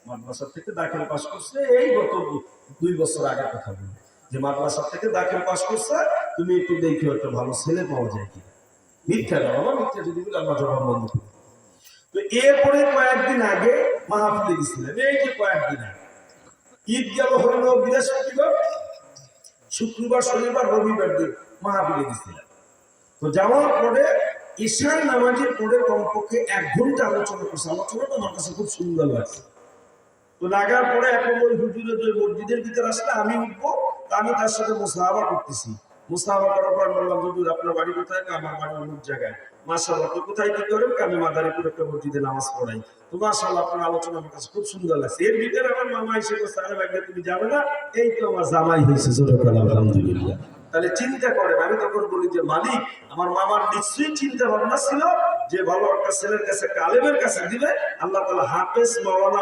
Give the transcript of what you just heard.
মাদ্রাসা থেকে দাখিল পাস করছে, এই গত 2 বছর আগের কথা বলি, যে মাদ্রাসা থেকে দাখিল পাস করছে, তুমি একটু দেখো একটা ভালো ছেলে পাওয়া যায় কি। মিথ্যা না বাবা, মিথ্যা যদি বলে আল্লাহ জবাব বন্ধ করি। তো এরপরে কয়েকদিন আগে মাহফিলে গেছিলেন, এই যে কয়েকদিন আগে ঈদ গেল হলো বৃহস্পতিবার, শুক্রবার শনিবার রবিবার দিন মাহফিলে গেছিলেন। তো যাওয়ার পরে ঈশার নামাজের পরে কমপক্ষে 1 ঘন্টা আলোচনা করছে। আলোচনাটা আমার কাছে খুব সুন্দর লাগছে। তো লাগার পরে এখন ওই হুজুরের যে মসজিদের ভিতরে আসলে আমি উঠবো, আমি তার সাথে মুসাহাবা করতেছি। মুসাহাবা করার পর বললাম, হুজুর আপনার বাড়ি কোথায়? আমার বাড়ি অমুক জায়গায়। মাশাআল্লাহ, তো কোথায় কি করেন? আমি মাদারীপুর একটা মসজিদে নামাজ পড়াই। তো মাশাআল্লাহ আপনার আলোচনা আমার কাছে খুব সুন্দর লাগছে। এর ভিতরে আমার মামা এসে বলছে, আরে ভাই তুমি জানো না, এই তো আমার জামাই হয়েছে। জোরে বলো আলহামদুলিল্লাহ। তাহলে চিন্তা করেন, আমি তখন বলি যে মালিক, আমার মামার নিশ্চয়ই চিন্তা ভাবনা ছিল যে ভালো একটা ছেলের কাছে, একটা আলেমের কাছে দিবে, আল্লাহ তাআলা হাফেজ মাওলানা